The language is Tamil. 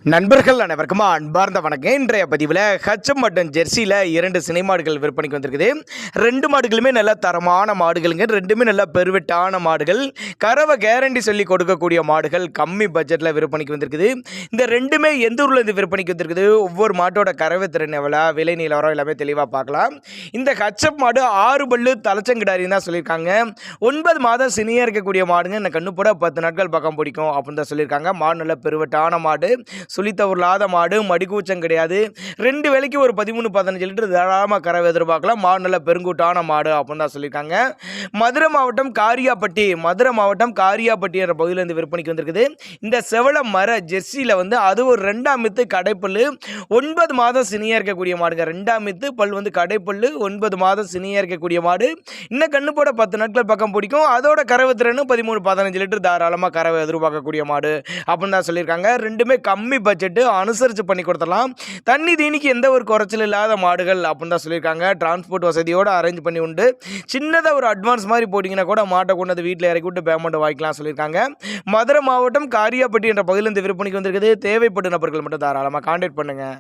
நண்பர்கள் அனைவருக்கும் அன்பார்ந்த வணக்கம். இன்றைய பதிவில் ஹச்சம் மற்றும் ஜெர்சியில் 2 சினை மாடுகள் விற்பனைக்கு வந்திருக்குது. 2 மாடுகளுமே நல்ல தரமான மாடுகளுங்க. ரெண்டுமே நல்ல பெருவெட்டான மாடுகள். கறவை கேரண்டி சொல்லி கொடுக்கக்கூடிய மாடுகள் கம்மி பட்ஜெட்டில் விற்பனைக்கு வந்திருக்குது. இந்த ரெண்டுமே எந்த ஊரில் இருந்து விற்பனைக்கு வந்திருக்குது, ஒவ்வொரு மாட்டோட கறவை திறன் எவ்வளோ, விலை நிலவரம் எல்லாமே தெளிவாக பார்க்கலாம். இந்த ஹச்சப் மாடு 6 பல்லு தலைச்சங்கிடாரின்னு தான் சொல்லியிருக்காங்க. 9 மாதம் சினியாக இருக்கக்கூடிய மாடுங்க. இந்த கண்ணு போட 10 நாட்கள் பக்கம் பிடிக்கும் அப்படின்னு தான் சொல்லியிருக்காங்க. மாடு நல்ல பெருவெட்டான மாடு, சுழித்தவர்லாத மாடு, மடிக்கூச்சம் கிடையாது. 2 வேளைக்கு ஒரு 13-15 லிட்டர் தாராளமாக கறவை எதிர்பார்க்கலாம். மாடு நல்ல பெருங்கூட்டான மாடு அப்படின்னு தான் சொல்லியிருக்காங்க. மதுரை மாவட்டம் காரியாப்பட்டி என்ற பகுதியிலேருந்து விற்பனைக்கு வந்திருக்குது. இந்த செவள மர ஜெர்சியில் அது ஒரு 2ஆம் மித்து கடைப்பல், 9 மாதம் சினியாக இருக்கக்கூடிய மாடுங்க. 2ஆம் மித்து பல் கடைப்பல், 9 மாதம் சினியாக இருக்கக்கூடிய மாடு. இன்னும் கண்ணு போட 10 நாட்கள் பக்கம் பிடிக்கும். அதோட கறவை திறன் 13-15 லிட்டர் தாராளமாக கறவை எதிர்பார்க்கக்கூடிய மாடு அப்படின்னு தான் சொல்லியிருக்காங்க. ரெண்டுமே கம்மி பட்ஜெட்டு, அனுசரித்து பண்ணி கொடுத்துடலாம். தண்ணி தீனிக்கு எந்த ஒரு குறைச்சல் இல்லாத மாடுகள் அப்படின்னு தான் சொல்லியிருக்காங்க. டிரான்ஸ்போர்ட் வசதியோடு அரேஞ்ச் பண்ணி உண்டு. சின்னதாக ஒரு அட்வான்ஸ் மாதிரி போட்டிங்கன்னா கூட மாட்டை கொண்டு வந்து வீட்டில் இறக்கி விட்டு பேமெண்ட் வாங்கிக்கலாம் சொல்லியிருக்காங்க. மதுரை மாவட்டம் காரியாப்பட்டி என்ற பகுதியில் இந்த விற்பனைக்கு வந்திருக்குது. தேவைப்பட்ட நபர்கள் மட்டும் தாராளமாக கான்டாக்ட் பண்ணுங்கள்.